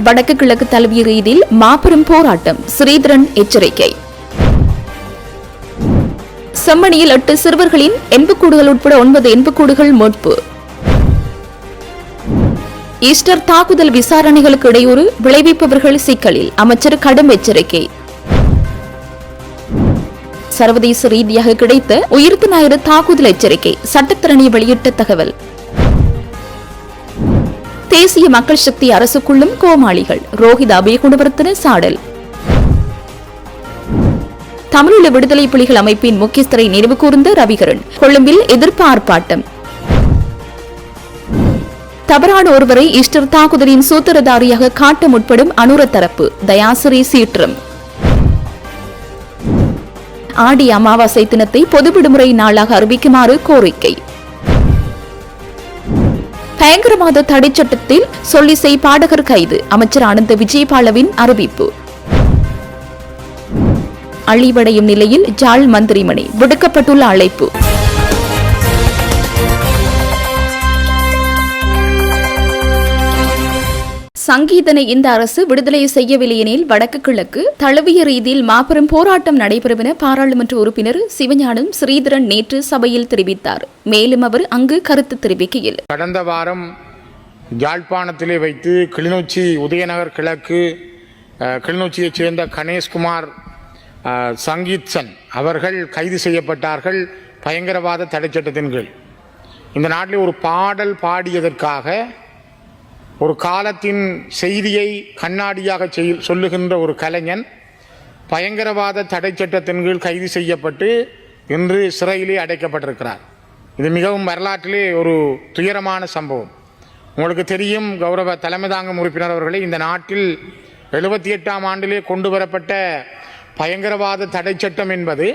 வடக்கு கிழக்கு தழுவிய ரீதியில் மாபெரும் போராட்டம், ஸ்ரீதரன் எச்சரிக்கை. செம்மணியில் 8 சிறுவர்களின் எண்புக்கூடுகள் உட்பட 9 எண்புக்கூடுகள் மீட்பு. ஈஸ்டர் தாக்குதல் விசாரணைகளுக்கு இடையூறு, விளைவிப்பவர்கள் சிக்கலில், அமைச்சர் கடும் எச்சரிக்கை. சர்வதேச ரீதியாக கிடைத்த உயிர்த்த ஞாயிறு தாக்குதல் எச்சரிக்கை, சட்டத்தரணி வெளியிட்ட தகவல். தேசிய மக்கள் சக்தி அரசுக்குள்ளும் கோமாளிகள், ரோஹித அபயகுணவர்த்தன சாடல். தமிழீழ விடுதலை புலிகள் அமைப்பின் முக்கியஸ்தரை நினைவு கூர்ந்த ரவிகரன், கொழும்பில் எதிர்ப்பு ஆர்ப்பாட்டம். தவறான ஒருவரை ஈஸ்டர் தாக்குதலின் சூத்திரதாரியாக காட்ட முற்படும் அனுர தரப்பு, தயாசிரி சீற்றம். ஆடி அமாவாசை தினத்தை பொது விடுமுறை நாளாக அறிவிக்குமாறு கோரிக்கை. பயங்கரவாத தடை சட்டத்தில் சொல்லிசை பாடகர் கைது, அமைச்சர் ஆனந்த விஜயபாலவின் அறிவிப்பு. அழிவடையும் நிலையில் ஜாழ் மந்திரிமனை, விடுக்கப்பட்டுள்ள அழைப்பு. சங்கீதனை இந்த அரசு விடுதலை செய்யவில்லை எனில் வடக்கு கிழக்கு தழுவிய ரீதியில் மாபெரும் போராட்டம் நடைபெறும் என பாராளுமன்ற உறுப்பினர் சிவஞானம் ஸ்ரீதரன் நேற்று சபையில் தெரிவித்தார். மேலும் அவர் அங்கு கருத்து தெரிவிக்கையில், கடந்த வாரம் யாழ்ப்பாணத்திலே வைத்து கிளிநொச்சி உதயநகர் கிழக்கு கிளிநொச்சியைச் சேர்ந்த கணேஷ்குமார் சங்கீத்சன் அவர்கள் கைது செய்யப்பட்டார்கள் பயங்கரவாத தடை சட்டத்தின் கீழ். இந்த நாட்டில் ஒரு பாடல் பாடியதற்காக ஒரு காலத்தின் செய்தியை கண்ணாடியாக சொல்லுகின்ற ஒரு கலைஞன் பயங்கரவாத தடை சட்டத்தின் கீழ் கைது செய்யப்பட்டு இன்று சிறையிலே அடைக்கப்பட்டிருக்கிறார். இது மிகவும் வரலாற்றிலே ஒரு துயரமான சம்பவம். உங்களுக்கு தெரியும், கௌரவ தலைமை தாங்கும் உறுப்பினர் அவர்களே, இந்த நாட்டில் 78ஆம் ஆண்டிலே கொண்டு வரப்பட்ட பயங்கரவாத தடை சட்டம் என்பது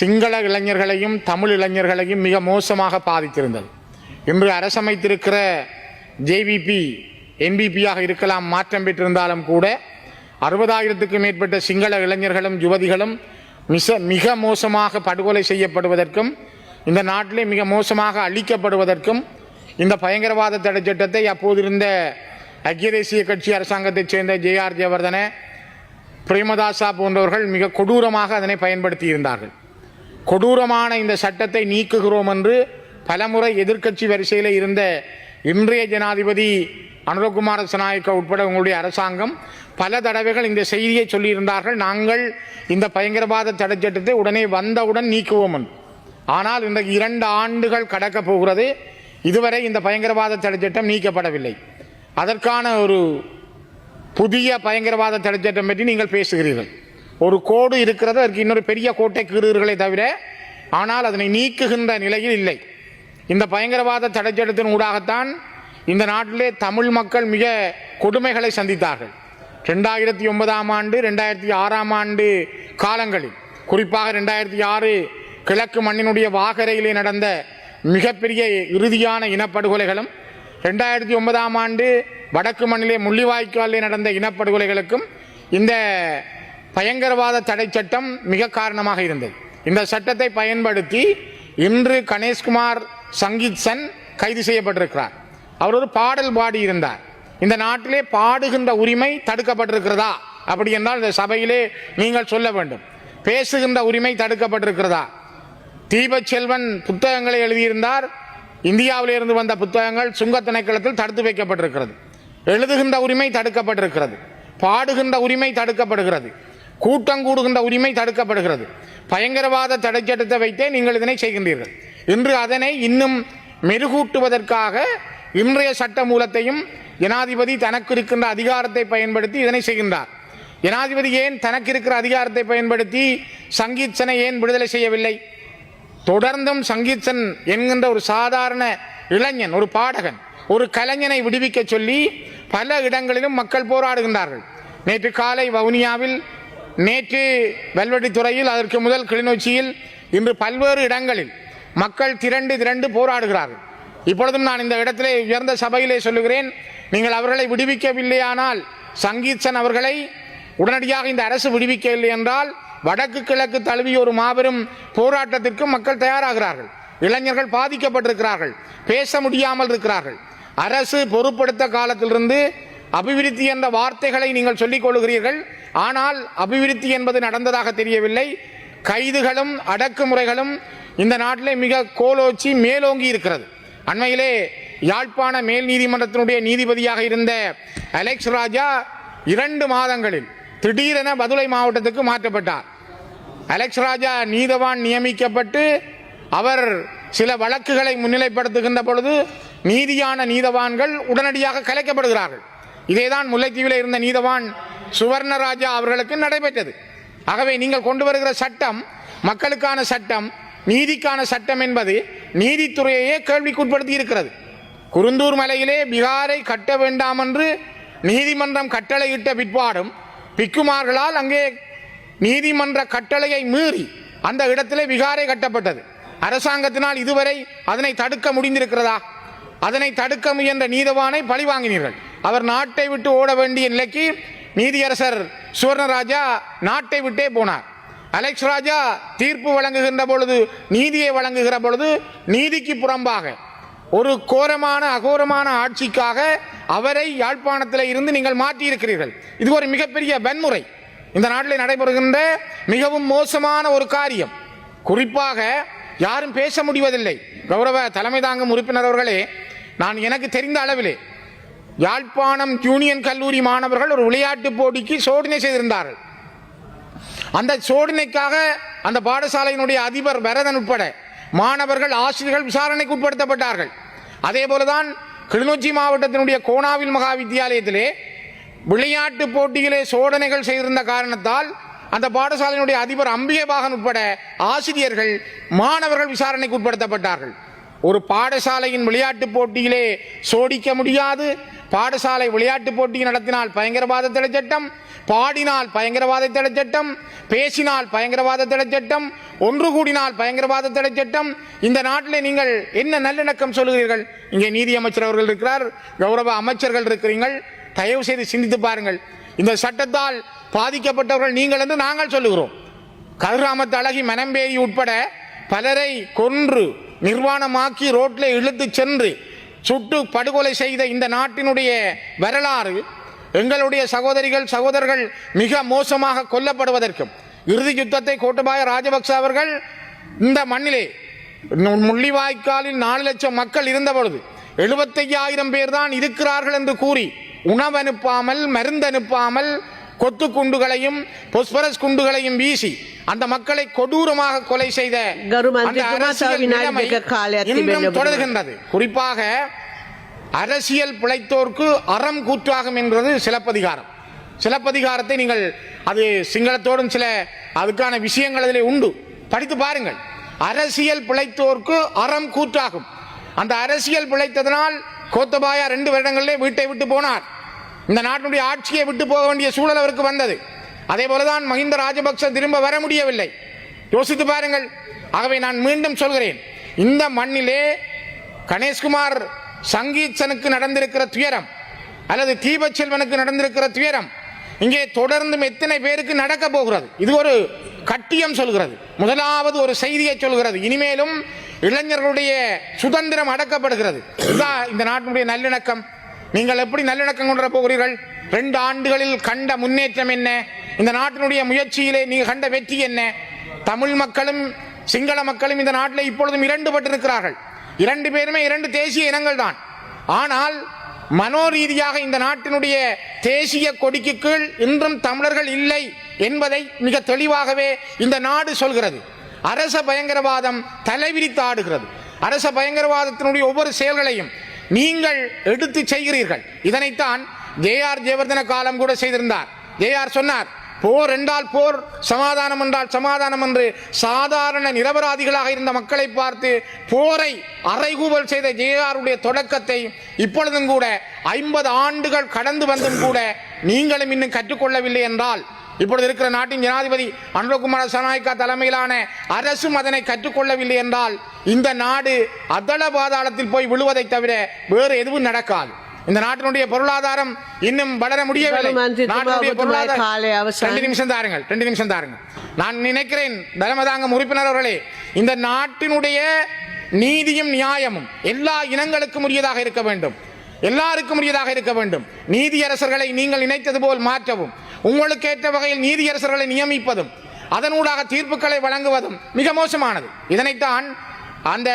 சிங்கள இளைஞர்களையும் தமிழ் இளைஞர்களையும் மிக மோசமாக பாதித்திருந்தது. இன்று அரசமைத்திருக்கிற ஜேவிபி என்பிபியாக இருக்கலாம், மாற்றம் பெற்றிருந்தாலும் கூட 60,000க்கும் மேற்பட்ட சிங்கள இளைஞர்களும் யுவதிகளும் மிக மோசமாக படுகொலை செய்யப்படுவதற்கும் இந்த நாட்டிலே மிக மோசமாக அழிக்கப்படுவதற்கும் இந்த பயங்கரவாத தடை சட்டத்தை அப்போது இருந்த ஐக்கிய தேசிய கட்சி அரசாங்கத்தைச் சேர்ந்த ஜே.ஆர். ஜெயவர்தன, பிரேமதாசா போன்றவர்கள் மிக கொடூரமாக அதனை பயன்படுத்தி இருந்தார்கள். கொடூரமான இந்த சட்டத்தை நீக்குகிறோம் என்று பலமுறை எதிர்க்கட்சி வரிசையில் இருந்த இன்றைய ஜனாதிபதி அனுரகுமார திசாநாயக்க உட்பட உங்களுடைய அரசாங்கம் பல தடவைகள் இந்த செய்தியை சொல்லியிருந்தார்கள், நாங்கள் இந்த பயங்கரவாத தடை சட்டத்தை உடனே வந்தவுடன் நீக்குவோம். ஆனால் இன்றைக்கு 2 ஆண்டுகள் கடக்கப் போகிறது, இதுவரை இந்த பயங்கரவாத தடை சட்டம் நீக்கப்படவில்லை. அதற்கான ஒரு புதிய பயங்கரவாத தடை சட்டம் பற்றி நீங்கள் பேசுகிறீர்கள். ஒரு கோடு இருக்கிறது, அதற்கு இன்னொரு பெரிய கோட்டை கீறுகிறீர்களே தவிர ஆனால் அதனை நீக்குகின்ற நிலையில் இல்லை. இந்த பயங்கரவாத தடை சட்டத்தின் ஊடாகத்தான் இந்த நாட்டிலே தமிழ் மக்கள் மிக கொடுமைகளை சந்தித்தார்கள். 2009ஆம் ஆண்டு 2006ஆம் ஆண்டு காலங்களில், குறிப்பாக 2006 கிழக்கு மண்ணினுடைய வாகரையிலே நடந்த மிகப்பெரிய இறுதியான இனப்படுகொலைகளும் 2009ஆம் ஆண்டு வடக்கு மண்ணிலே முள்ளிவாய்க்காலிலே நடந்த இனப்படுகொலைகளுக்கும் இந்த பயங்கரவாத தடை சட்டம் மிக காரணமாக இருந்தது. இந்த சட்டத்தை பயன்படுத்தி இன்று கணேஷ்குமார் சங்கீத்சன் கைது செய்யப்பட்டிருக்கிறார். அவர் ஒரு பாடல் பாடி இருந்தார். இந்த நாட்டிலே பாடுகின்ற உரிமை தடுக்கப்பட்டிருக்கிறதா அப்படி என்றால் இந்த சபையிலே நீங்கள் சொல்ல வேண்டும். பேசுகின்ற உரிமை தடுக்கப்பட்டிருக்கிறதா? தீபச்செல்வன் புத்தகங்களை எழுதியிருந்தார். இந்தியாவிலிருந்து வந்த புத்தகங்கள் சுங்க திணைக்களத்தில் தடுத்து வைக்கப்பட்டிருக்கிறது. எழுதுகின்ற உரிமை தடுக்கப்பட்டிருக்கிறது. பாடுகின்ற உரிமை தடுக்கப்படுகிறது. கூட்டம் கூடுகின்ற உரிமை தடுக்கப்படுகிறது. பயங்கரவாத தடை சட்டத்தை வைத்தே நீங்கள் இதனை செய்கின்றீர்கள். இன்று அதனை இன்னும் மெருகூட்டுவதற்காக இன்றைய சட்ட மூலத்தையும் ஜனாதிபதி தனக்கு இருக்கின்ற அதிகாரத்தை பயன்படுத்தி இதனை செய்கின்றார். ஜனாதிபதி ஏன் தனக்கு இருக்கிற அதிகாரத்தை பயன்படுத்தி சங்கீத்சனை ஏன் விடுதலை செய்யவில்லை? தொடர்ந்தும் சங்கீத்சன் என்கின்ற ஒரு சாதாரண இளைஞன், ஒரு பாடகன், ஒரு கலைஞனை விடுவிக்க சொல்லி பல இடங்களிலும் மக்கள் போராடுகின்றார்கள். நேற்று காலை வவுனியாவில், நேற்று வெல்வெட்டித்துறையில், அதற்கு முதல் கிளிநொச்சியில், இன்று பல்வேறு இடங்களில் மக்கள் திரண்டு போராடுகிறார்கள். இப்பொழுதும் நான் இந்த இடத்திலே உயர்ந்த சபையிலே சொல்லுகிறேன், நீங்கள் அவர்களை விடுவிக்கவில்லையானால், சங்கீத்சன் அவர்களை உடனடியாக இந்த அரசு விடுவிக்கவில்லை என்றால் வடக்கு கிழக்கு தழுவிய ஒரு மாபெரும் போராட்டத்திற்கு மக்கள் தயாராகிறார்கள். இளைஞர்கள் பாதிக்கப்பட்டிருக்கிறார்கள், பேச முடியாமல் இருக்கிறார்கள். அரசு பொறுப்படுத்த காலத்திலிருந்து அபிவிருத்தி என்ற வார்த்தைகளை நீங்கள் சொல்லிக் கொள்கிறீர்கள். ஆனால் அபிவிருத்தி என்பது நடந்ததாக தெரியவில்லை. கைதுகளும் அடக்குமுறைகளும் இந்த நாட்டிலே மிக கோலோச்சி மேலோங்கி இருக்கிறது. அண்மையிலே யாழ்ப்பாண மேல் நீதிமன்றத்தினுடைய நீதிபதியாக இருந்த அலெக்ஸ் ராஜா 2 மாதங்களில் திடீரென பதுளை மாவட்டத்துக்கு மாற்றப்பட்டார். அலெக்ஸ் ராஜா நீதவான் நியமிக்கப்பட்டு அவர் சில வழக்குகளை முன்னிலைப்படுத்துகின்ற பொழுது நீதியான நீதவான்கள் உடனடியாக கலைக்கப்படுகிறார்கள். இதேதான் முல்லைத்தீவில் இருந்த நீதவான் சுவர்ணராஜா அவர்களுக்கு நடைபெற்றது. ஆகவே நீங்கள் கொண்டு வருகிற சட்டம் மக்களுக்கான சட்டம், நீதிக்கான சட்டம் என்பது நீதித்துறையையே கேள்விக்குட்படுத்தி இருக்கிறது. குருந்தூர் மலையிலே பிகாரை கட்ட வேண்டாம் என்று நீதிமன்றம் கட்டளையிட்ட பிற்பாடும் பிக்குமார்களால் அங்கே நீதிமன்ற கட்டளையை மீறி அந்த இடத்திலே விகாரை கட்டப்பட்டது. அரசாங்கத்தினால் இதுவரை அதனை தடுக்க முடிந்திருக்கிறதா? அதனை தடுக்க முயன்ற நீதவானை பழி வாங்கினீர்கள். அவர் நாட்டை விட்டு ஓட வேண்டிய நிலைக்கு நீதியரசர் சுவர்ணராஜா நாட்டை விட்டே போனார். அலெக்ஸ் ராஜா தீர்ப்பு வழங்குகின்ற பொழுது, நீதியை வழங்குகிற பொழுது நீதிக்கு புறம்பாக ஒரு கோரமான அகோரமான ஆட்சிக்காக அவரை யாழ்ப்பாணத்தில் இருந்து நீங்கள் மாற்றியிருக்கிறீர்கள். இது ஒரு மிகப்பெரிய வன்முறை, இந்த நாட்டில் நடைபெறுகின்ற மிகவும் மோசமான ஒரு காரியம். குறிப்பாக யாரும் பேச முடிவதில்லை. கௌரவ தலைமை தாங்கும் உறுப்பினர் அவர்களே, நான் எனக்கு தெரிந்த அளவிலே யாழ்ப்பாணம் யூனியன் கல்லூரி மாணவர்கள் ஒரு விளையாட்டு போட்டிக்கு சோதனை செய்திருந்தார்கள். அந்த சோதனைக்காக அந்த பாடசாலையினுடைய அதிபர் வரதன் உட்பட மாணவர்கள், ஆசிரியர்கள் விசாரணைக்கு உட்படுத்தப்பட்டார்கள். அதே போலதான் கிளிநொச்சி மாவட்டத்தினுடைய கோணாவில் மகா வித்தியாலயத்திலே விளையாட்டு போட்டியிலே சோதனைகள் செய்திருந்த காரணத்தால் அந்த பாடசாலையினுடைய அதிபர் அம்பிகைபாகன் உட்பட ஆசிரியர்கள், மாணவர்கள் விசாரணைக்கு உட்படுத்தப்பட்டார்கள். ஒரு பாடசாலையின் விளையாட்டு போட்டியிலே சோடிக்க முடியாது. பாடசாலை விளையாட்டு போட்டி நடத்தினால் பயங்கரவாத தடை சட்டம், பாடினால் பயங்கரவாத தடை சட்டம், பேசினால் பயங்கரவாத தடை சட்டம், ஒன்று கூடினால் பயங்கரவாத தடை சட்டம். இந்த நாட்டில் நீங்கள் என்ன நல்லிணக்கம் சொல்லுகிறீர்கள்? இங்கே நீதி அமைச்சர் அவர்கள் இருக்கிறார், கௌரவ அமைச்சர்கள் இருக்கிறீர்கள். தயவு செய்து சிந்தித்து பாருங்கள். இந்த சட்டத்தால் பாதிக்கப்பட்டவர்கள் நீங்கள் என்று நாங்கள் சொல்லுகிறோம். கதிராமத்து அழகி, மனம்பேரி உட்பட பலரை கொன்று நிர்வாணமாக்கி ரோட்டில் இழுத்து சென்று சுட்டு படுகொலை செய்த இந்த நாட்டினுடைய வரலாறு, எங்களுடைய சகோதரிகள் சகோதரர்கள் மிக மோசமாக கொல்லப்படுவதற்கும், இறுதி யுத்தத்தை கோட்டபாய ராஜபக்ச அவர்கள் இந்த மண்ணிலே முள்ளிவாய்க்காலில் 4 லட்சம் மக்கள் இருந்த பொழுது 75,000 பேர் தான் இருக்கிறார்கள் என்று கூறி உணவு அனுப்பாமல், மருந்து அனுப்பாமல், கொத்து குண்டுகளையும் பொஸ்பரஸ் குண்டுகளையும் வீசி அந்த மக்களை கொடூரமாக கொலை செய்த தொடர்கின்றது. குறிப்பாக அரசியல் பிழைத்தோர்க்கு அறம் கூற்றாகும் என்பது சிலப்பதிகாரம். சிலப்பதிகாரத்தை நீங்கள், அது சிங்களத்தோடும் சில அதுக்கான விஷயங்கள் அதிலே உண்டு, படித்து பாருங்கள். அரசியல் பிழைத்தோர்க்கு அறம் கூற்றாகும். அந்த அரசியல் பிழைத்ததனால் கோத்தபாயா 2 வருடங்களிலே வீட்டை விட்டு போனார். இந்த நாட்டினுடைய ஆட்சியை விட்டு போக வேண்டிய சூழல் அவருக்கு வந்தது. அதே போலதான் மஹிந்த ராஜபக்ச திரும்ப வர முடியவில்லை. யோசித்து பாருங்கள். ஆகவே நான் மீண்டும் சொல்கிறேன், இந்த மண்ணிலே கணேஷ்குமார் சங்கீத்சனுக்கு நடந்திருக்கிற துயரம் அல்லது தீபச்செல்வனுக்கு நடந்திருக்கிற துயரம் இங்கே தொடர்ந்தும் எத்தனை பேருக்கு நடக்க போகிறது? இது ஒரு கட்டியம் சொல்கிறது. முதலாவது ஒரு செய்தியை சொல்கிறது. இனிமேலும் இளைஞர்களுடைய சுதந்திரம் அடக்கப்படுகிறது. இதுதான் இந்த நாட்டினுடைய நல்லிணக்கம். நீங்கள் எப்படி நல்லிணக்கம் கொண்டு போகிறீர்கள்? 2 ஆண்டுகளில் கண்ட முன்னேற்றம் என்ன? இந்த நாட்டினுடைய முயற்சியிலே நீங்கள் கண்ட வெற்றி என்ன? தமிழ் மக்களும் சிங்கள மக்களும் இந்த நாட்டில் இப்பொழுதும் 2 பட்டிருக்கிறார்கள். 2 பேருமே 2 தேசிய இனங்கள் தான். ஆனால் மனோரீதியாக இந்த நாட்டினுடைய தேசிய கொடிக்கு கீழ் இன்றும் தமிழர்கள் இல்லை என்பதை மிக தெளிவாகவே இந்த நாடு சொல்கிறது. அரச பயங்கரவாதம் தலைவிரித்து ஆடுகிறது. அரச பயங்கரவாதத்தினுடைய ஒவ்வொரு செயல்களையும் நீங்கள் எடுத்து செய்கிறீர்கள். இதனைத்தான் ஜே.ஆர். ஜெயவர்தன காலம் கூட செய்திருந்தார். ஜே.ஆர். சொன்னார், போர் என்றால் போர், சமாதானம் என்றால் சமாதானம் என்று சாதாரண நிரபராதிகளாக இருந்த மக்களை பார்த்து போரை அறைகூவல் செய்த ஜே.ஆருடைய தொடக்கத்தை இப்பொழுதும் கூட 50 ஆண்டுகள் கடந்து வந்தும் கூட நீங்களும் இன்னும் கற்றுக்கொள்ளவில்லை என்றால், இப்பொழுது இருக்கிற நாட்டின் ஜனாதிபதி அனுரகுமார சனாய்க்கா தலைமையிலான அரசும் அதனை கற்றுக்கொள்ளவில்லை என்றால் இந்த நாடு அதள பாதாளத்தில் போய் விழுவதை தவிர வேறு எதுவும் நடக்காது. இந்த நாட்டினுடைய பொருளாதாரம் இன்னும் வளர முடியவில்லை. நாட்டினுடைய பொருளாதாரம் 2 நிமிஷம் தாருங்கள். நான் நினைக்கிறேன் தலைமைதாங்கும் உறுப்பினர் அவர்களே, இந்த நாட்டினுடைய நீதியும் நியாயமும் எல்லா இனங்களுக்கும் உரியதாக இருக்க வேண்டும். எல்லாருக்கும் உரியதாக இருக்க வேண்டும். நீதியரசர்களை நீங்கள் நினைத்தது போல் மாற்றவும், உங்களுக்கு ஏற்ற வகையில் நீதியரசர்களை நியமிப்பதும், அதனூடாக தீர்ப்புகளை வழங்குவதும் மிக மோசமானது. இதனைத்தான் அந்த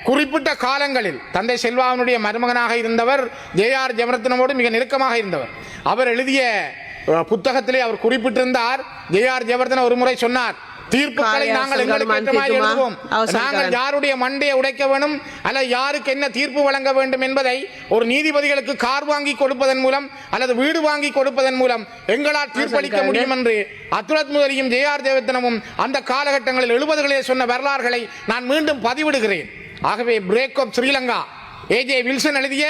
குறிப்பிட்ட காலங்களில் தந்தை செல்வாவினுடைய மருமகனாக இருந்தவர் ஜே.ஆர். ஜெயவர்தனவோடு மிக நெருக்கமாக இருந்தவர். அவர் எழுதிய புத்தகத்திலே அவர் குறிப்பிட்டிருந்தார், ஜே.ஆர். ஜெயவர்தன ஒரு முறை சொன்னார், தீர்ப்புகளை நாங்கள் எங்களுக்கு ஏற்ற மாதிரி எழுதுவோம். நாங்கள் யாருடைய மண்டையை உடைக்க வேண்டும் அல்லது யாருக்கு என்ன தீர்ப்பு வழங்க வேண்டும் என்பதை ஒரு நீதிபதிகளுக்கு கார் வாங்கி கொடுப்பதன் மூலம் அல்லது வீடு வாங்கி கொடுப்பதன் மூலம் எங்களால் தீர்ப்பளிக்க முடியும் என்று அத்துலத் முதலியும் ஜே.ஆர். ஜெயவர்தனமும் அந்த காலகட்டங்களில் 70களிலே சொன்ன வரலாறுகளை நான் மீண்டும் பதிவிடுகிறேன். ஆகவே பிரேக் ஆஃப் ஸ்ரீலங்கா, ஏ.ஜே. வில்சன் எழுதிய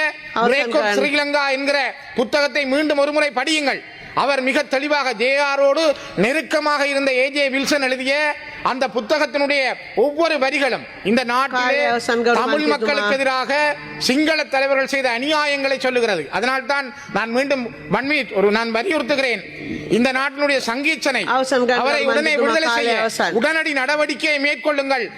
பிரேக் ஆஃப் ஸ்ரீலங்கா என்கிற புத்தகத்தை மீண்டும் ஒருமுறை படியுங்கள். அவர் மிக தெளிவாக ஜே.ஆரோடு நெருக்கமாக இருந்த ஏ.ஜே. வில்சன் எழுதிய அந்த புத்தகத்தினுடைய ஒவ்வொரு வரிகளும் இந்த நாட்டிலே தமிழ் மக்களுக்கு எதிராக சிங்கள தலைவர்கள் செய்த அநியாயங்களை சொல்லுகிறது. அதனால்தான் நான் மீண்டும் நான் வலியுறுத்துகிறேன், இந்த நாட்டினுடைய சங்கீச்சனை அவரை உடனே விடுதலை செய்ய உடனடி நடவடிக்கையை மேற்கொள்ளுங்கள்.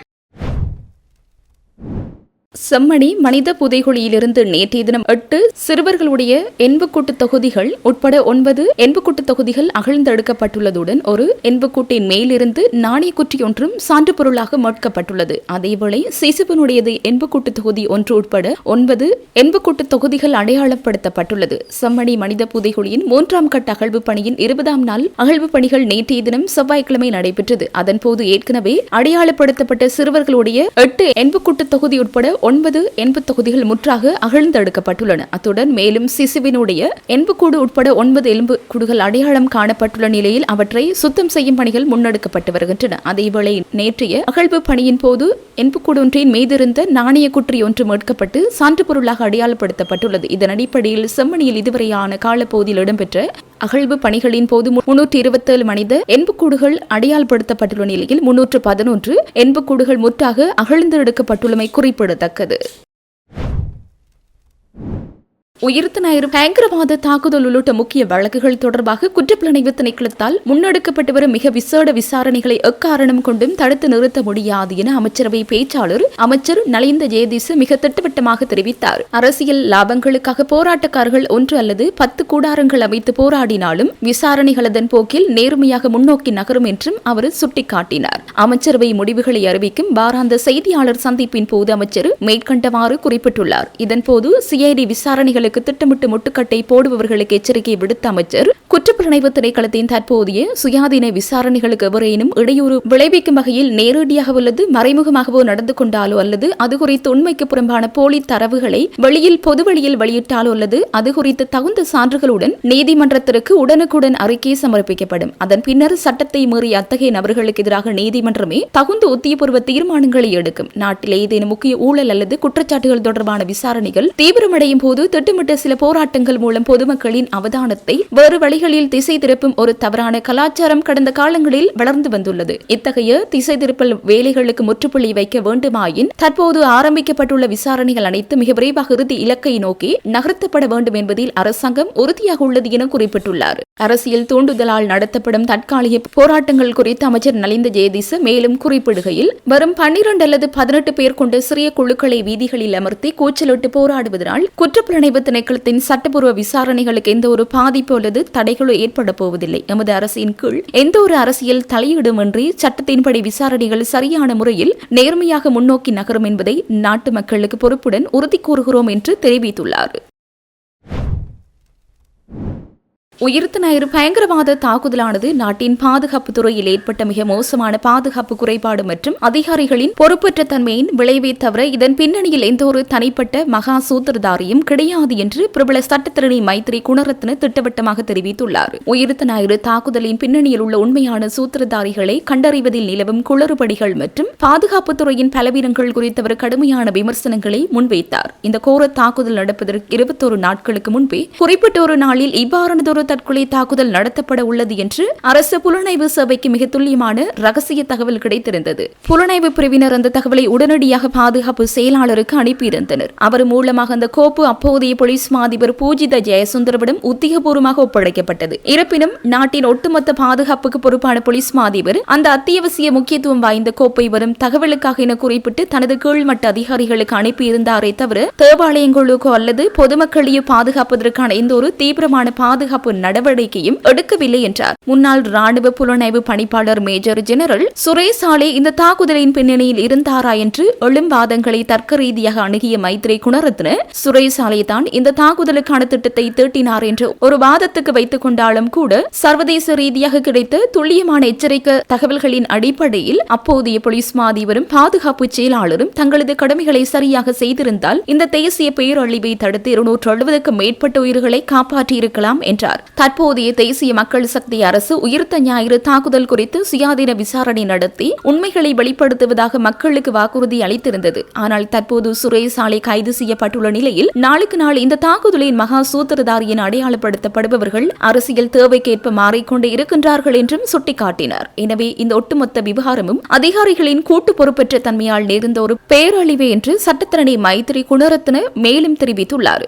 செம்மணி மனித புதைகுழியிலிருந்து நேற்றைய தினம் 8 சிறுவர்களுடைய என்புக்கூட்டு தொகுதிகள் உட்பட 9 என்புக்கூட்டு தொகுதிகள் அகழ்ந்தெடுக்கப்பட்டுள்ளதுடன் ஒரு என்புக்கூட்டின் மேலிருந்து நாணயக்குற்றி ஒன்றும் சான்று பொருளாக மீட்கப்பட்டுள்ளது. அதேவேளை சிசுவனுடையது என்புக்கூட்டு தொகுதி 1 உட்பட 9 என்புக்கூட்டு தொகுதிகள் அடையாளப்படுத்தப்பட்டுள்ளது. செம்மணி மனித புதைகுழியின் 3ஆம் கட்ட அகழ்வு பணியின் 20ஆம் நாள் அகழ்வு பணிகள் நேற்றைய தினம் செவ்வாய்க்கிழமை நடைபெற்றது. அதன்போது ஏற்கனவே அடையாளப்படுத்தப்பட்ட சிறுவர்களுடைய 8 என்புக்கூட்டு தொகுதி உட்பட 9 என்பு தொகுதிகள் முற்றாக அகழ்ந்தெடுக்கப்பட்டுள்ளன. அத்துடன் மேலும் சிசுவினுடைய என்புக்கூடு உட்பட 9 எலும்புக்கூடுகள் அடையாளம் காணப்பட்டுள்ள நிலையில் அவற்றை சுத்தம் செய்யும் பணிகள் முன்னெடுக்கப்பட்டு வருகின்றன. அதேவேளை நேற்றைய அகழ்வு பணியின் போது என்புக்கூடு ஒன்றின் மீதிருந்த நாணய குற்றி ஒன்று மீட்கப்பட்டு சான்று பொருளாக அடையாளப்படுத்தப்பட்டுள்ளது. இதன் அடிப்படையில் செம்மணியில் இதுவரையான காலப்பகுதியில் இடம்பெற்ற அகழ்வு பணிகளின் போது 327 மனித என்புக்கூடுகள் அடையாளப்படுத்தப்பட்டுள்ள நிலையில் 311 என்புக்கூடுகள் முற்றாக அகழ்ந்தெடுக்கப்பட்டுள்ளமை குறிப்பிடத்தக்கது. உயிர்த்த ஞாயிறு பயங்கரவாத தாக்குதல் உள்ளிட்ட முக்கிய வழக்குகள் தொடர்பாக குற்றப்புலனாய்வு திணைக்களத்தால் முன்னெடுக்கப்பட்டு வரும் மிக விசேட விசாரணைகளை எக்காரணம் கொண்டும் தடுத்து நிறுத்த முடியாது என அமைச்சரவை பேச்சாளர் அமைச்சர் நலிந்த ஜெயதீச மிக திட்டவட்டமாக தெரிவித்தார். அரசியல் லாபங்களுக்காக போராட்டக்காரர்கள் 1 அல்லது 10 கூடாரங்கள் அமைத்து போராடினாலும் விசாரணைகள் அதன் போக்கில் நேர்மையாக முன்னோக்கி நகரும் என்றும் அவர் சுட்டிக்காட்டினார். அமைச்சரவை முடிவுகளை அறிவிக்கும் வாராந்த செய்தியாளர் சந்திப்பின் போது அமைச்சர் மேற்கண்டவாறு குறிப்பிட்டுள்ளார். இதன்போது சிஐடி விசாரணைகளுக்கு திட்டமிட்டு முட்டுக்கட்டை போடுபவர்களுக்கு எச்சரிக்கை விடுத்த அமைச்சர் குற்றப்புலனாய்வு திணைக்களத்தின் தற்போதைய சுயாதீன விசாரணைகளுக்கு எவரேனும் இடையூறு விளைவிக்கும் வகையில் நேரடியாக அல்லது மறைமுகமாகவோ நடந்து கொண்டாலோ அல்லது அது குறித்து உண்மைக்கு புறம்பான போலி தரவுகளை பொதுவெளியில் வெளியிட்டாலோ அல்லது அது குறித்து தகுந்த சான்றுகளுடன் நீதிமன்றத்திற்கு உடனுக்குடன் அறிக்கை சமர்ப்பிக்கப்படும். அதன் பின்னர் சட்டத்தை மீறிய அத்தகைய நபர்களுக்கு எதிராக நீதிமன்றமே தகுந்த உத்தியபூர்வ தீர்மானங்களை எடுக்கும். நாட்டில் ஏதேனும் முக்கிய ஊழல் அல்லது குற்றச்சாட்டுகள் தொடர்பான விசாரணைகள் தீவிரமடையும் போது திட்டமிட்ட சில போராட்டங்கள் மூலம் பொதுமக்களின் அவதானத்தை வேறு வழிகளில் திசை திருப்பும் ஒரு தவறான கலாச்சாரம் கடந்த காலங்களில் வளர்ந்து வந்துள்ளது. இத்தகைய திசை திருப்பல் வேலைகளுக்கு முற்றுப்புள்ளி வைக்க வேண்டுமாயின் தற்போது ஆரம்பிக்கப்பட்டுள்ள விசாரணைகள் அனைத்து மிக விரைவாக இறுதி இலக்கை நோக்கி நகர்த்தப்பட வேண்டும் என்பதில் அரசாங்கம் உறுதியாக உள்ளது என குறிப்பிட்டுள்ளார். அரசியல் தூண்டுதலால் நடத்தப்படும் தற்காலிக போராட்டங்கள் குறித்து அமைச்சர் நலிந்த ஜெயதீச மேலும் குறிப்பிடுகையில் வரும் 12 அல்லது 18 பேர் கொண்ட சிறிய குழுக்களை வீதிகளில் அமர்த்தி கூச்சலிட்டு போராடுவதனால் குற்றப்புலனாய்வு திணைக்களத்தின் சட்டப்பூர்வ விசாரணைகளுக்கு எந்த ஒரு பாதிப்பு அல்லது தடைகளோ ஏற்பட போவதில்லை. எமது அரசின் கீழ் எந்த ஒரு அரசியல் தலையீடுமின்றி சட்டத்தின்படி விசாரணைகள் சரியான முறையில் நேர்மையாக முன்னோக்கி நகரும் என்பதை நாட்டு மக்களுக்கு பொறுப்புடன் உறுதி கூறுகிறோம் என்று தெரிவித்துள்ளார். உயிர்த்த ஞாயிறு பயங்கரவாத தாக்குதலானது நாட்டின் பாதுகாப்பு துறையில் ஏற்பட்ட மிக மோசமான பாதுகாப்பு குறைபாடு மற்றும் அதிகாரிகளின் பொறுப்பற்ற தன்மையின் விளைவை தவிர இதன் பின்னணியில் எந்த ஒரு தனிப்பட்ட மகா சூத்திரதாரியும் கிடையாது என்று பிரபல சட்டத்திரணி மைத்ரி குணரத்ன திட்டவட்டமாக தெரிவித்துள்ளார். உயிர்த்த ஞாயிறு தாக்குதலின் பின்னணியில் உள்ள உண்மையான சூத்திரதாரிகளை கண்டறிவதில் நிலவும் குளறுபடிகள் மற்றும் பாதுகாப்பு துறையின் பலவீனங்கள் குறித்து அவர் கடுமையான விமர்சனங்களை முன்வைத்தார். இந்த கோர தாக்குதல் நடப்பதற்கு 21 நாட்களுக்கு முன்பே குறிப்பிட்ட ஒரு நாளில் இவ்வாறானதொரு தற்கொலை தாக்குதல் நடத்தப்பட உள்ளது என்று அரசு புலனாய்வு சபைக்கு மிக துல்லியமான ரகசிய தகவல் கிடைத்திருந்தது. புலனாய்வு பிரிவினர் அந்த தகவலை உடனடியாக பாதுகாப்பு செயலாளருக்கு அனுப்பியிருந்தனர். அவர் மூலமாக அந்த கோப்பு அப்போதைய போலீஸ் மாதிபர் பூஜித ஜெயசுந்தரவிடம் உத்தியோகபூர்வமாக ஒப்படைக்கப்பட்டது. இருப்பினும் நாட்டின் ஒட்டுமொத்த பாதுகாப்புக்கு பொறுப்பான போலீஸ் மாதிபர் அந்த அத்தியாவசிய முக்கியத்துவம் வாய்ந்த கோப்பை வரும் தகவலுக்காக என குறிப்பிட்டு தனது கீழ்மட்ட அதிகாரிகளுக்கு அனுப்பியிருந்தாரே தவிர தேவாலயங்களுக்கோ அல்லது பொதுமக்களையோ பாதுகாப்பதற்கான எந்த ஒரு தீவிரமான பாதுகாப்பு நடவடிக்கையும் எடுக்கவில்லை என்றார். முன்னாள் ராணுவ புலனாய்வு பணிப்பாளர் மேஜர் ஜெனரல் சுரேஷ் சாலே இந்த தாக்குதலின் பின்னணியில் இருந்தாரா என்று எழும் வாதங்களை தர்க்க ரீதியாக அணுகிய மைத்ரி குணரத்ன சுரேஷ் சாலே தான் இந்த தாக்குதலுக்கான திட்டத்தை தீட்டினார் என்று ஒரு வாதத்துக்கு வைத்துக் கொண்டாலும் கூட சர்வதேச ரீதியாக கிடைத்த துல்லியமான எச்சரிக்கை தகவல்களின் அடிப்படையில் அப்போதைய போலீஸ் மாதிபரும் பாதுகாப்பு செயலாளரும் தங்களது கடமைகளை சரியாக செய்திருந்தால் இந்த தேசிய பேரழிவை தடுத்து 270க்கும் மேற்பட்ட உயிர்களை காப்பாற்றியிருக்கலாம் என்றார். தற்போதைய தேசிய மக்கள் சக்தி அரசு உயிர்த்த ஞாயிறு தாக்குதல் குறித்து சுயாதீன விசாரணை நடத்தி உண்மைகளை வெளிப்படுத்துவதாக மக்களுக்கு வாக்குறுதி அளித்திருந்தது. ஆனால் தற்போது சுரேஷ் சாலே கைது செய்யப்பட்டுள்ள நிலையில் நாளுக்கு நாள் இந்த தாக்குதலின் மகா சூத்திரதாரி என அடையாளப்படுத்தப்படுபவர்கள் அரசியல் தேவைக்கேற்ப மாறிக்கொண்டு இருக்கின்றார்கள் என்றும் சுட்டிக்காட்டினார். எனவே இந்த ஒட்டுமொத்த விவகாரமும் அதிகாரிகளின் கூட்டு பொறுப்பற்ற தன்மையால் நேர்ந்த ஒரு பேரழிவு என்று சட்டத்தரணி மைத்ரி குணரத்ன மேலும் தெரிவித்துள்ளார்.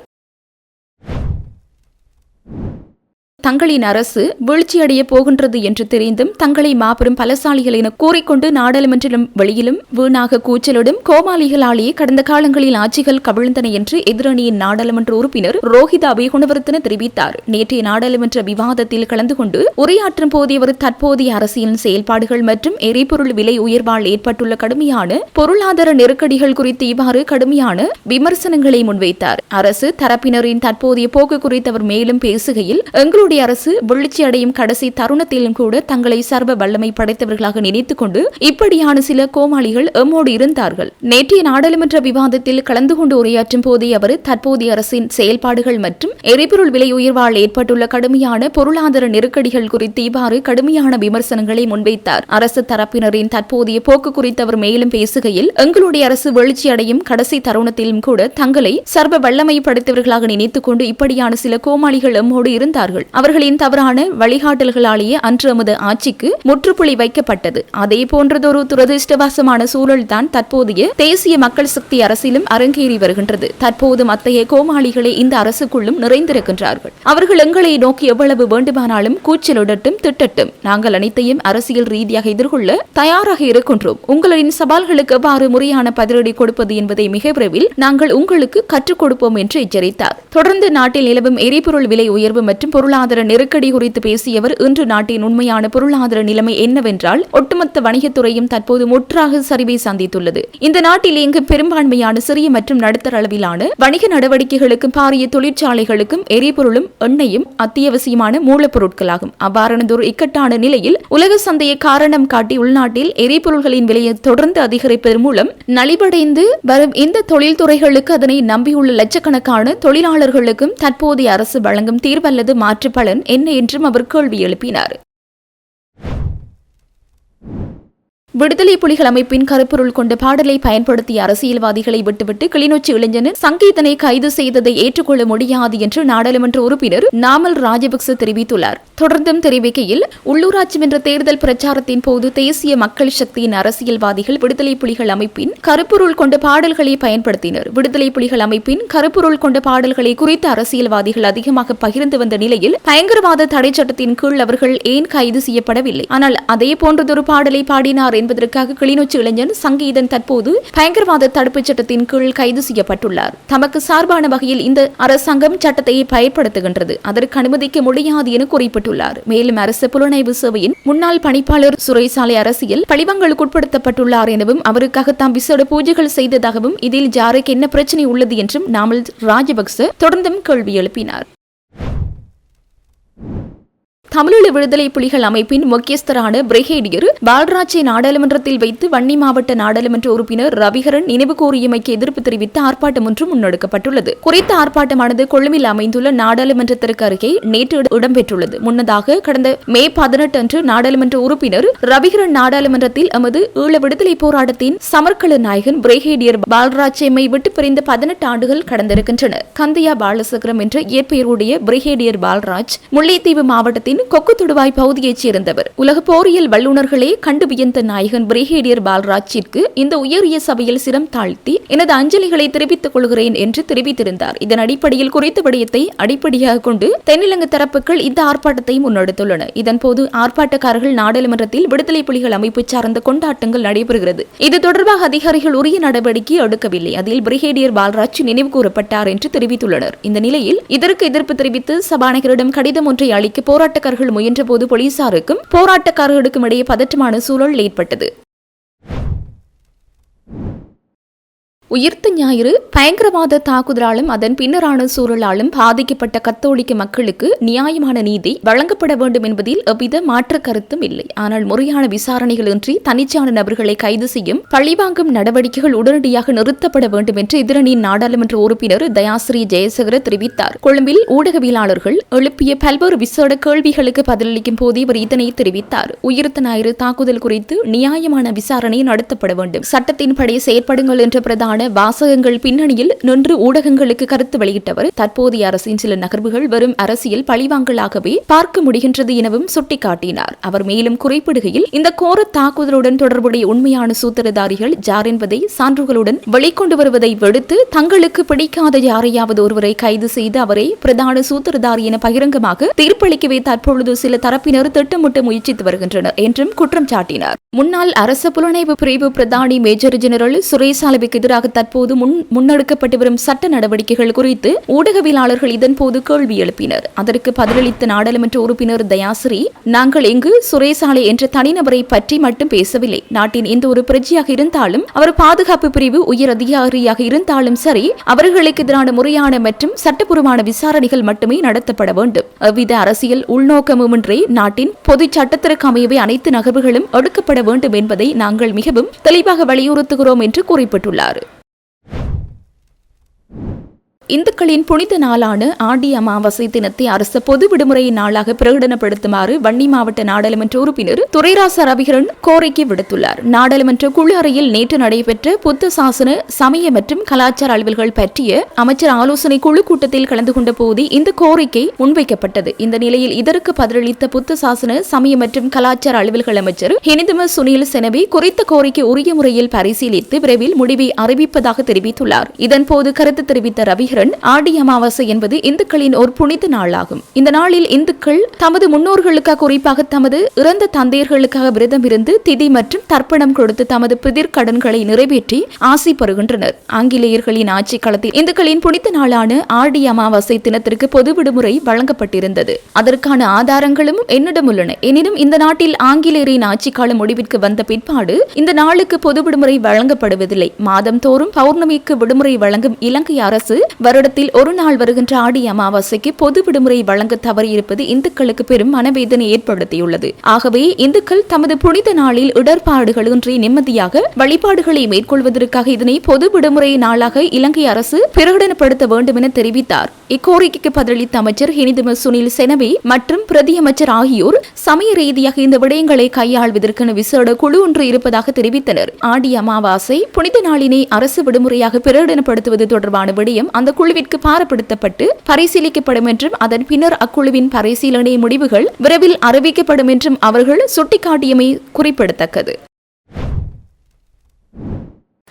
தங்களின் அரசு வீழ்ச்சியடைய போகின்றது என்று தெரிந்தும் தங்களை மாபெரும் பலசாலிகள் என கூறிக்கொண்டு நாடாளுமன்றிலும் வெளியிலும் வீணாக கூச்சலிடும் கோமாளிகளாலேயே கடந்த காலங்களில் ஆட்சிகள் கவிழ்ந்தன என்று எதிரணியின் நாடாளுமன்ற உறுப்பினர் ரோஹித அபேகுணவர்த்தன தெரிவித்தார். நேற்றைய நாடாளுமன்ற விவாதத்தில் கலந்து கொண்டு உரையாற்றும் போதே அவர் தற்போதைய அரசியல் செயல்பாடுகள் மற்றும் எரிபொருள் விலை உயர்வால் ஏற்பட்டுள்ள கடுமையான பொருளாதார நெருக்கடிகள் குறித்து இவ்வாறு கடுமையான விமர்சனங்களை முன்வைத்தார். அரசு தரப்பினரின் தற்போதைய போக்கு குறித்து அவர் மேலும் பேசுகையில், எங்களுடைய அரசு வீழ்ச்சி அடையும் கடைசி தருணத்திலும் கூட தங்களை சர்வ வல்லமை படைத்தவர்களாக நினைத்துக் கொண்டு இப்படியான சில கோமாளிகள் எம்மோடு இருந்தார்கள். நேற்றைய நாடாளுமன்ற விவாதத்தில் கலந்து கொண்டு உரையாற்றும் போதே அவர் தற்போதைய அரசின் செயல்பாடுகள் மற்றும் எரிபொருள் விலை உயர்வால் ஏற்பட்டுள்ள கடுமையான பொருளாதார நெருக்கடிகள் குறித்து இவ்வாறு கடுமையான விமர்சனங்களை முன்வைத்தார். அரசு தரப்பினரின் தற்போதைய போக்கு குறித்து அவர் மேலும் பேசுகையில், எங்களுடைய அரசு வீழ்ச்சி அடையும் கடைசி தருணத்திலும் கூட தங்களை சர்வ வல்லமை படைத்தவர்களாக நினைத்துக் கொண்டு இப்படியான சில கோமாளிகள் எம்மோடு இருந்தார்கள். அவர்களின் தவறான வழிகாட்டல்களாலேயே அன்று எமது ஆட்சிக்கு முற்றுப்புள்ளி வைக்கப்பட்டது. அதே போன்றதொரு துரதிருஷ்டவசமான சூழல் தான் தற்போதைய தேசிய மக்கள் சக்தி அரசிலும் அரங்கேறி வருகின்றது. தற்போது அத்தகைய கோமாளிகளே இந்த அரசுக்குள்ளும் நிறைந்திருக்கின்றார்கள். அவர்கள் எங்களை நோக்கி எவ்வளவு வேண்டுமானாலும் கூச்சலிடட்டும், திட்டட்டும். நாங்கள் அனைத்தையும் அரசியல் ரீதியாக எதிர்கொள்ள தயாராக இருக்கின்றோம். உங்களின் சவால்களுக்கு எவ்வாறு முறையான பதிலடி கொடுப்பது என்பதை மிக விரைவில் நாங்கள் உங்களுக்கு கற்றுக் கொடுப்போம் என்று எச்சரித்தார். தொடர்ந்து நாட்டில் நிலவும் எரிபொருள் விலை உயர்வு மற்றும் பொருளாதார நெருக்கடி குறித்து பேசியவர், இன்று நாட்டின் உண்மையான பொருளாதார நிலைமை என்னவென்றால் ஒட்டுமொத்த வணிகத்துறையும் தற்போது முற்றாக சரிவை சந்தித்துள்ளது. இந்த நாட்டில் எங்கும் பெரும்பான்மையான சிறிய மற்றும் நடுத்தர அளவிலான வணிக நடவடிக்கைகளுக்கும் பாரிய தொழிற்சாலைகளுக்கும் எரிபொருளும் எண்ணெயும் அத்தியாவசியமான மூலப்பொருட்களாகும். அவ்வாறானதொரு இக்கட்டான நிலையில் உலக சந்தையை காரணம் காட்டி உள்நாட்டில் எரிபொருள்களின் விலையை தொடர்ந்து அதிகரிப்பதன் மூலம் நலிவடைந்து வரும் இந்த தொழில்துறைகளுக்கு அதனை நம்பியுள்ள லட்சக்கணக்கான தொழிலாளர்களுக்கும் தற்போதைய அரசு வழங்கும் தீர்வல்லது மாற்று பலன் என்ன என்றும் அவர் கேள்வி எழுப்பினார். விடுதலை புலிகள் அமைப்பின் கருப்பொருள் கொண்ட பாடலை பயன்படுத்திய அரசியல்வாதிகளை விட்டுவிட்டு கிளிநொச்சி இளைஞர் சங்கீதனை கைது செய்ததை ஏற்றுக்கொள்ள முடியாது என்று நாடாளுமன்ற உறுப்பினர் நாமல் ராஜபக்ச தெரிவித்துள்ளார். தொடர்ந்தும் தெரிவிக்கையில், உள்ளூராட்சி மன்ற தேர்தல் பிரச்சாரத்தின் போது தேசிய மக்கள் சக்தியின் அரசியல்வாதிகள் விடுதலை புலிகள் அமைப்பின் கருப்பொருள் கொண்ட பாடல்களை பயன்படுத்தினர். விடுதலை புலிகள் அமைப்பின் கருப்பொருள் கொண்ட பாடல்களை குறித்த அரசியல்வாதிகள் அதிகமாக பகிர்ந்து வந்த நிலையில் பயங்கரவாத தடை சட்டத்தின் கீழ் அவர்கள் ஏன் கைது செய்யப்படவில்லை? ஆனால் அதே போன்றதொரு பாடலை பாடினார் என்பதற்காக கிளிநொச்சி இளைஞன் சங்கீதன் தற்போது பயங்கரவாத தடுப்புச் சட்டத்தின் கீழ் கைது செய்யப்பட்டுள்ளார். தமக்கு சார்பான வகையில் இந்த அரசாங்கம் சட்டத்தை பயன்படுத்துகின்றது, அதற்கு அனுமதிக்க முடியாது என குறிப்பிட்டுள்ளார். மேலும் அரசு புலனாய்வு சேவையின் முன்னாள் பணிப்பாளர் சுரேஷ் சாலே அரசியல் பழிவங்களுக்கு உட்படுத்தப்பட்டுள்ளார் எனவும் அவருக்காக தாம் விசேட பூஜைகள் செய்ததாகவும் இதில் யாருக்கு என்ன பிரச்சனை உள்ளது என்றும் நாமல் ராஜபக்ச தொடர்ந்தும் கேள்வி எழுப்பினார். தமிழீழ விடுதலை புலிகள் அமைப்பின் முக்கியஸ்தரான பிரிகேடியர் பால்ராஜை நாடாளுமன்றத்தில் வைத்து வன்னி மாவட்ட நாடாளுமன்ற உறுப்பினர் ரவிகரன் நினைவு கூறியமைக்கு எதிர்ப்பு தெரிவித்து ஆர்ப்பாட்டம் ஒன்று முன்னெடுக்கப்பட்டுள்ளது. குறித்த ஆர்ப்பாட்டமானது கொழும்பில் அமைந்துள்ள நாடாளுமன்றத்திற்கு அருகே நேற்று இடம்பெற்றுள்ளது. முன்னதாக கடந்த மே 18 அன்று நாடாளுமன்ற உறுப்பினர் ரவிகரன் நாடாளுமன்றத்தில் எமது ஈழ விடுதலை போராட்டத்தின் சமர்க்கள நாயகன் பிரிகேடியர் பால்ராஜ் எம்மை விட்டு பிரிந்த 18 ஆண்டுகள் கடந்திருக்கின்றன. கந்தையா பாலசக்கரம் என்ற இயற்பெயருடைய பிரிகேடியர் பால்ராஜ் முல்லைத்தீவு மாவட்டத்தின் கொக்கு தொடுவாய் பகுதியைச் சேர்ந்தவர். உலக போரியல் வல்லுநர்களே கண்டு வியந்த நாயகன் பிரிகேடியர் பால்ராஜிற்கு இந்த உயரிய சபையில் சிரம் தாழ்த்தி எனது அஞ்சலிகளை தெரிவித்துக் கொள்கிறேன் என்று தெரிவித்திருந்தார். இதன் அடிப்படையில் குறித்த விடயத்தை அடிப்படையாக கொண்டு தென்னிலங்கை தரப்புகள் இந்த ஆர்ப்பாட்டத்தை முன்னெடுத்துள்ளன. இதன்போது ஆர்ப்பாட்டக்காரர்கள் நாடாளுமன்றத்தில் விடுதலை புலிகள் அமைப்பு சார்ந்த கொண்டாட்டங்கள் நடைபெறுகிறது. இது தொடர்பாக அதிகாரிகள் உரிய நடவடிக்கை எடுக்கவில்லை. அதில் பிரிகேடியர் பால்ராஜ் நினைவு கூறப்பட்டார் என்று தெரிவித்துள்ளனர். இந்த நிலையில் இதற்கு எதிர்ப்பு தெரிவித்து சபாநாயகரிடம் கடிதம் ஒன்றை அளிக்க போராட்டக்காரர்கள் முயன்றபோது போலீசாருக்கும் போராட்டக்காரர்களுக்கும் இடையே பதற்றமான சூழல் ஏற்பட்டது. உயிர்த்த ஞாயிறு பயங்கரவாத தாக்குதலாலும் அதன் பின்னரான சூழலாலும் பாதிக்கப்பட்ட கத்தோலிக்க மக்களுக்கு நியாயமான நீதி வழங்கப்பட வேண்டும் என்பதில் எவ்வித மாற்று கருத்தும் இல்லை. ஆனால் முறையான விசாரணைகளின்றி தனிச்சான நபர்களை கைது செய்யும் பழிவாங்கும் நடவடிக்கைகள் உடனடியாக நிறுத்தப்பட வேண்டும் என்று எதிரணியின் நாடாளுமன்ற உறுப்பினர் தயாஸ்ரீ ஜெயசேகர தெரிவித்தார். கொழும்பில் ஊடகவியலாளர்கள் எழுப்பிய பல்வேறு விசேட கேள்விகளுக்கு பதிலளிக்கும் போது இவர் இதனை தெரிவித்தார். உயிர்த்த ஞாயிறு தாக்குதல் குறித்து நியாயமான விசாரணை நடத்தப்பட வேண்டும். சட்டத்தின்படி செயற்படுங்கள் என்ற பிரதான வாசகங்கள் பின்னணியில் நின்று ஊடகங்களுக்கு கருத்து வெளியிட்டவர் தற்போதைய அரசின் சில நகர்வுகள் வெறும் அரசியல் பழிவாங்கலாகவே பார்க்க முடிகின்றது எனவும் சுட்டிக்காட்டினார். அவர் மேலும் குறிப்பிடுகையில் இந்த கோர தாக்குதலுடன் தொடர்புடைய உண்மையான சூத்திரதாரிகள் யார் என்பதை சான்றுகளுடன் வெளிக்கொண்டு வருவதை விடுத்து தங்களுக்கு பிடிக்காத யாரையாவது ஒருவரை கைது செய்து அவரை பிரதான சூத்திரதாரி என பகிரங்கமாக தீர்ப்பளிக்கவே தற்பொழுது சில தரப்பினர் திட்டமிட்டு முயற்சித்து வருகின்றனர் என்றும் குற்றம் சாட்டினார். முன்னாள் அரசு புலனாய்வு பிரிவு பிரதானி மேஜர் ஜெனரல் சுரேசாலவிக்கு எதிராக தற்போது முன்னெடுக்கப்பட்டு வரும் சட்ட நடவடிக்கைகள் குறித்து ஊடகவியலாளர்கள் இதன்போது கேள்வி எழுப்பினர். அதற்கு பதிலளித்த நாடாளுமன்ற உறுப்பினர் தயாஸ்ரீ, நாங்கள் இங்கு சுரேசாலை என்ற தனிநபரை பற்றி மட்டும் பேசவில்லை. நாட்டின் எந்த ஒரு பிரஜையாக இருந்தாலும் அவர் பாதுகாப்பு பிரிவு உயர் அதிகாரியாக இருந்தாலும் சரி, அவர்களுக்கு எதிரான முறையான மற்றும் சட்டப்பூர்வமான விசாரணைகள் மட்டுமே நடத்தப்பட வேண்டும். எவ்வித அரசியல் உள்நோக்கமுமின்றி நாட்டின் பொது சட்டத்திற்கு அமையவே அனைத்து நகர்வுகளும் எடுக்கப்பட வேண்டும் என்பதை நாங்கள் மிகவும் தெளிவாக வலியுறுத்துகிறோம் என்று குறிப்பிட்டுள்ளார். இந்துக்களின் புனித நாளான ஆடி அமாவாசை தினத்தை அரசு பொது விடுமுறை நாளாக பிரகடனப்படுத்துமாறு வன்னி மாவட்ட நாடாளுமன்ற உறுப்பினர் துரைராச ரவிகரன் கோரிக்கை விடுத்துள்ளார். நாடாளுமன்ற குழு அறையில் நேற்று நடைபெற்ற புத்த சாசன சமய மற்றும் கலாச்சார அலுவல்கள் பற்றிய அமைச்சர் ஆலோசனை குழு கூட்டத்தில் கலந்து கொண்ட போது இந்த கோரிக்கை முன்வைக்கப்பட்டது. இந்த நிலையில் இதற்கு பதிலளித்த புத்த சாசன சமய மற்றும் கலாச்சார அலுவல்கள் அமைச்சர் ஹெனிதம சுனில் செனவி குறித்த கோரிக்கை உரிய முறையில் பரிசீலித்து விரைவில் முடிவை அறிவிப்பதாக தெரிவித்துள்ளார். இதன்போது கருத்து தெரிவித்த ரவிகரன், ஆடி அமாவாசை என்பது இந்துக்களின் ஒரு புனித நாளாகும். இந்த நாளில் இந்துக்கள் தமது முன்னோர்களுக்காக, குறிப்பாக தமது இறந்த தந்தையர்களுக்காக விரதம் இருந்து திதி மற்றும் தர்ப்பணம் கொடுத்து தமது பிதிர் கடன்களை நிறைவேற்றி ஆசி பெறுகின்றனர். ஆங்கிலேயர்களின் ஆட்சி காலத்தில் இந்துக்களின் புனித நாளான ஆடி அமாவாசை தினத்திற்கு பொது விடுமுறை வழங்கப்பட்டிருந்தது. அதற்கான ஆதாரங்களும் என்னிடம் உள்ளன. எனினும் இந்த நாட்டில் ஆங்கிலேயரின் ஆட்சி காலம் முடிவிற்கு வந்த பிற்பாடு இந்த நாளுக்கு பொது விடுமுறை வழங்கப்படுவதில்லை. மாதம் தோறும் பௌர்ணமிக்கு விடுமுறை வழங்கும் இலங்கை அரசு வருடத்தில் ஒரு நாள் வருகின்ற ஆடி அமாவாசைக்கு பொது விடுமுறை வழங்க தவறியிருப்பது இந்துக்களுக்கு பெரும் மனவேதனை ஏற்படுத்தியுள்ளது. ஆகவே இந்துக்கள் தமது புனித நாளில் இடர்பாடுகளின்றி நிம்மதியாக வழிபாடுகளை மேற்கொள்வதற்காக இதனை பொது விடுமுறை நாளாக இலங்கை அரசு பிரகடனப்படுத்த வேண்டும் என தெரிவித்தார். இக்கோரிக்கைக்கு பதிலளித்த அமைச்சர் ஹெனிதம சுனில் செனவி மற்றும் பிரதி அமைச்சர் ஆகியோர் சமய ரீதியாக இந்த விடயங்களை கையாள்வதற்கான விசேட குழு ஒன்று இருப்பதாக தெரிவித்தனர். ஆடி அமாவாசை புனித நாளினை அரசு விடுமுறையாக பிரகடனப்படுத்துவது தொடர்பான விடயம் அந்த குழுவிற்கு பாரப்படுத்தப்பட்டு பரிசீலிக்கப்படும் என்றும் அதன் பின்னர் அக்குழுவின் பரிசீலனை முடிவுகள் விரைவில் அறிவிக்கப்படும் என்றும் அவர்கள் சுட்டிக்காட்டியமை குறிப்பிடத்தக்கது.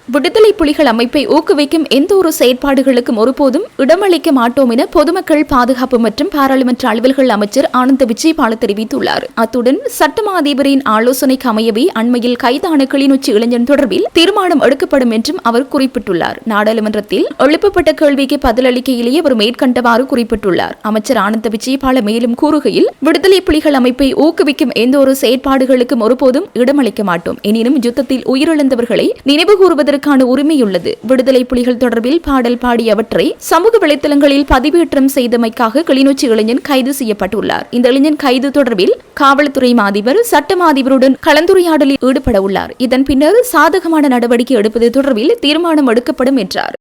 விடுதலை புலிகள் அமைப்பை ஊக்குவிக்கும் எந்த ஒரு செயற்பாடுகளுக்கும் ஒருபோதும் இடமளிக்க மாட்டோம் என பொதுமக்கள் பாதுகாப்பு மற்றும் பாராளுமன்ற அலுவல்கள் அமைச்சர் ஆனந்த விஜயபால தெரிவித்துள்ளார். அத்துடன் சட்டமா அதிபரின் ஆலோசனைக்கு அமையவே அண்மையில் கைதான கிளிநொச்சி இளைஞன் தொடர்பில் தீர்மானம் எடுக்கப்படும் என்றும் அவர் குறிப்பிட்டுள்ளார். நாடாளுமன்றத்தில் எழுப்பப்பட்ட கேள்விக்கு பதிலளிக்கையிலேயே அவர் மேற்கண்டவாறு குறிப்பிட்டுள்ளார். அமைச்சர் ஆனந்த விஜயபால மேலும் கூறுகையில், விடுதலை புலிகள் அமைப்பை ஊக்குவிக்கும் எந்த ஒரு செயற்பாடுகளுக்கும் ஒருபோதும் இடமளிக்க மாட்டோம். எனினும் யுத்தத்தில் உயிரிழந்தவர்களை நினைவு கூறுவதற்கு எங்களுக்கான உரிமையுள்ளது. விடுதலை புலிகள் தொடர்பில் பாடல் பாடியவற்றை சமூக வலைதளங்களில் பதிவேற்றம் செய்தமைக்காக கிளிநொச்சி இளைஞன் கைது செய்யப்பட்டுள்ளார். இந்த இளைஞன் கைது தொடர்பில் காவல்துறை மாதிபர் சட்ட மாதிபருடன் கலந்துரையாடலில் ஈடுபட உள்ளார். இதன் பின்னர் சாதகமான நடவடிக்கை எடுப்பது தொடர்பில் தீர்மானம் எடுக்கப்படும் என்றார்.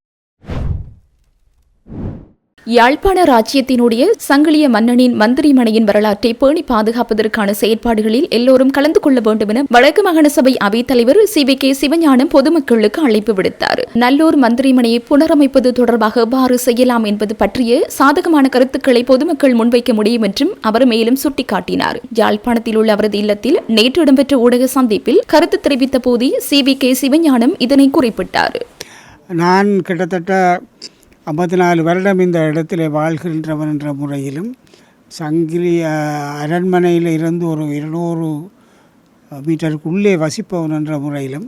யாழ்ப்பாண ராச்சியத்தினுடைய சங்கிலிய மன்னனின் மந்திரிமனையின் வரலாற்றை பேணி பாதுகாப்பதற்கான செயற்பாடுகளில் எல்லோரும் கலந்து கொள்ள வேண்டும் என வடக்கு மாகாண சபை அவைத்தலைவர் CVK சிவஞானம் பொதுமக்களுக்கு அழைப்பு விடுத்தார். நல்லூர் மந்திரிமனையை புனரமைப்பது தொடர்பாக எவ்வாறு செய்யலாம் என்பது பற்றிய சாதகமான கருத்துக்களை பொதுமக்கள் முன்வைக்க முடியும் என்றும் அவர் மேலும் சுட்டிக்காட்டினார். யாழ்ப்பாணத்தில் உள்ள அவரது இல்லத்தில் நேற்று இடம்பெற்ற ஊடக சந்திப்பில் கருத்து தெரிவித்த போது CVK சிவஞானம் இதனை குறிப்பிட்டார். நான் கிட்டத்தட்ட 54 வருடம் இந்த இடத்திலே வாழ்கின்றவன் என்ற முறையிலும் சங்கிலி அரண்மனையில் இருந்து ஒரு 200 மீட்டருக்குள்ளே வசிப்பவன் என்ற முறையிலும்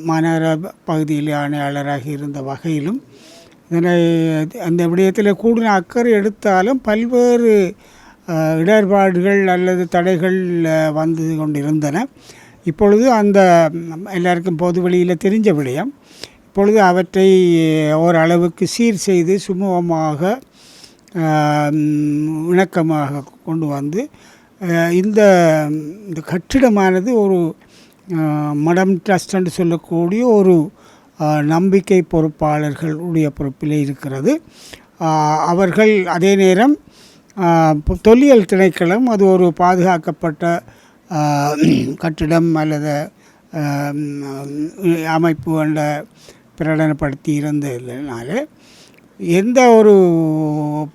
மாநகர பகுதியில் ஆணையாளராக இருந்த வகையிலும் இதனை அந்த விடயத்தில் கூடின அக்கறை எடுத்தாலும் பல்வேறு இடர்பாடுகள் அல்லது தடைகள் வந்து கொண்டிருந்தன. இப்பொழுது அந்த எல்லாருக்கும் பொது வெளியில் தெரிஞ்ச விடயம். இப்பொழுது அவற்றை ஓரளவுக்கு சீர் செய்து சுமூகமாக இணக்கமாக கொண்டு வந்து இந்த கட்டிடமானது ஒரு மடம் ட்ரஸ்ட் என்று சொல்லக்கூடிய ஒரு நம்பிக்கை பொறுப்பாளர்களுடைய பொறுப்பிலே இருக்கிறது. அவர்கள் அதே நேரம் தொல்லியல் திணைக்களம் அது ஒரு பாதுகாக்கப்பட்ட கட்டிடம் அல்லது அமைப்பு என்ற பிரகடனப்படுத்தி இருந்ததுனால எந்த ஒரு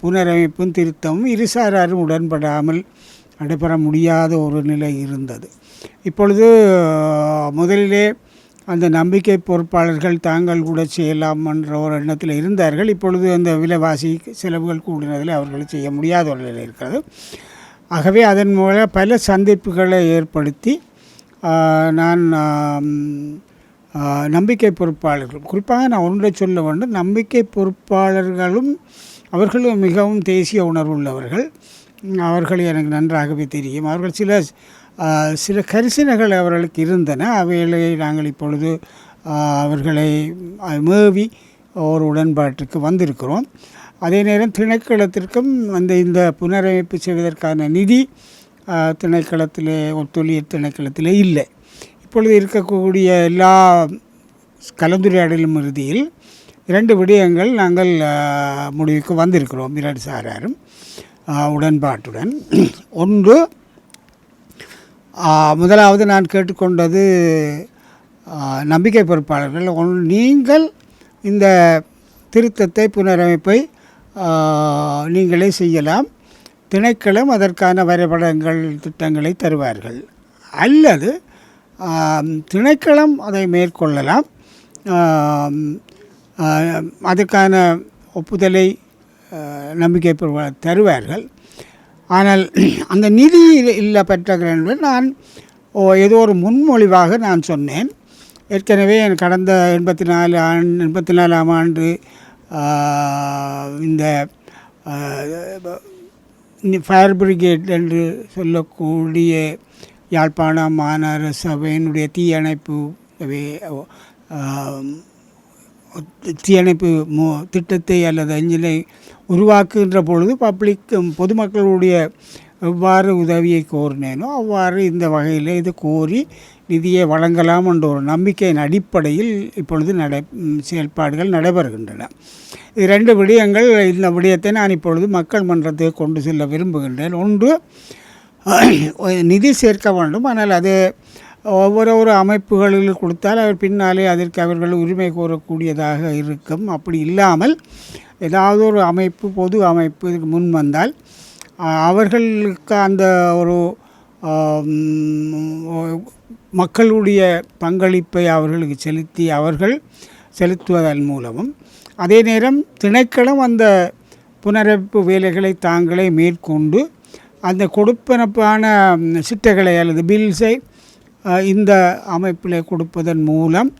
புனரமைப்பும் திருத்தமும் இருசாராரும் உடன்படாமல் நடைபெற முடியாத ஒரு நிலை இருந்தது. இப்பொழுது முதலிலே அந்த நம்பிக்கை பொறுப்பாளர்கள் தாங்கள் கூட செய்யலாம் என்ற ஒரு எண்ணத்தில் இருந்தார்கள். இப்பொழுது அந்த விலைவாசி செலவுகள் கூடினதில் அவர்கள் செய்ய முடியாத ஒரு நிலை இருக்கிறது. ஆகவே அதன் மூலம் பல சந்திப்புகளை ஏற்படுத்தி நான் நம்பிக்கை பொறுப்பாளர்கள் குறிப்பாக நான் ஒன்றை சொல்ல வேண்டும். நம்பிக்கை பொறுப்பாளர்களும் அவர்களும் மிகவும் தேசிய உணர்வுள்ளவர்கள். அவர்கள் எனக்கு நன்றாகவே தெரியும். அவர்கள் சில கரிசனைகள் அவர்களுக்கு இருந்தன. அவைகளை நாங்கள் இப்பொழுது அவர்களை மேவி ஒரு உடன்பாட்டுக்கு வந்திருக்கிறோம். அதே நேரம் திணைக்களத்திற்கும் இந்த புனரமைப்பு செய்வதற்கான நிதி திணைக்களத்திலே தொல்லியல் திணைக்களத்திலே இல்லை. இப்பொழுது இருக்கக்கூடிய எல்லா கலந்துரையாடலும் இறுதியில் 2 விடயங்கள் நாங்கள் முடிவுக்கு வந்திருக்கிறோம். 2 சாராரும் உடன்பாட்டுடன். ஒன்று, முதலாவது நான் கேட்டுக்கொண்டது நம்பிக்கை பொறுப்பாளர்கள், நீங்கள் இந்த திருத்தத்தை புனரமைப்பை நீங்களே செய்யலாம், திணைக்களம் அதற்கான வரைபடங்கள் திட்டங்களை தருவார்கள், அல்லது திணைக்களம் அதை மேற்கொள்ளலாம், அதற்கான ஒப்புதலை நம்பிக்கை தருவார்கள். ஆனால் அந்த நிதி இல்லை பெற்ற நான் ஏதோ ஒரு முன்மொழிவாக நான் சொன்னேன். ஏற்கனவே கடந்த 84ஆம் ஆண்டு இந்த ஃபயர் பிரிகேட் என்று சொல்லக்கூடிய யாழ்ப்பாண மாநகர சபையினுடைய தீயணைப்பு திட்டத்தை அல்லது அஞ்சலை உருவாக்குகின்ற பொழுது பொதுமக்களுடைய எவ்வாறு உதவியை கோரினேனோ அவ்வாறு இந்த வகையில் இது கோரி நிதியை வழங்கலாம் என்ற ஒரு நம்பிக்கையின் அடிப்படையில் இப்பொழுது செயல்பாடுகள் நடைபெறுகின்றன. இது 2 விடயங்கள். இந்த விடயத்தை நான் இப்பொழுது மக்கள் மன்றத்துக்கு கொண்டு செல்ல விரும்புகின்றேன். ஒன்று, நிதி சேர்க்க வேண்டும். ஆனால் அது ஒவ்வொரு அமைப்புகளில் கொடுத்தால் அவர் பின்னாலே அதற்கு அவர்கள் உரிமை கோரக்கூடியதாக இருக்கும். அப்படி இல்லாமல் ஏதாவது ஒரு அமைப்பு, பொது அமைப்பு இதுக்கு முன் வந்தால் அவர்களுக்கு அந்த ஒரு மக்களுடைய பங்களிப்பை அவர்களுக்கு அவர்கள் செலுத்துவதன் மூலமும், அதே நேரம் திணைக்களம் அந்த புனரமைப்பு வேலைகளை தாங்களே மேற்கொண்டு அந்த கொடுப்பனப்பான சிட்டைகளை அல்லது பில்ஸை இந்த அமைப்பில் கொடுப்பதன் மூலம்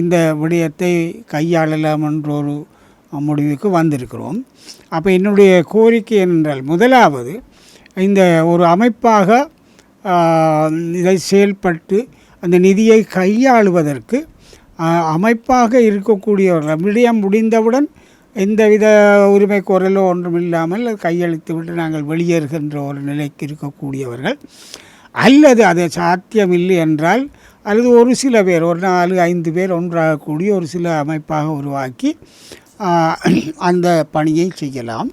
இந்த விடயத்தை கையாளலாம் என்ற ஒரு முடிவுக்கு வந்திருக்கிறோம். அப்போ என்னுடைய கோரிக்கை என்னென்றால், முதலாவது இந்த ஒரு அமைப்பாக இதை செயல்பட்டு அந்த நிதியை கையாளுவதற்கு அமைப்பாக இருக்கக்கூடியவர்கள் விடயம் முடிந்தவுடன் எந்தவித உரிமை கோரலோ ஒன்றும் இல்லாமல் கையளித்து விட்டு நாங்கள் வெளியேறுகின்ற ஒரு நிலைக்கு இருக்கக்கூடியவர்கள், அல்லது அது சாத்தியமில்லை என்றால் அல்லது ஒரு சில பேர் ஒரு 4-5 பேர் ஒன்றாகக்கூடிய ஒரு சில அமைப்பாக உருவாக்கி அந்த பணியை செய்யலாம்.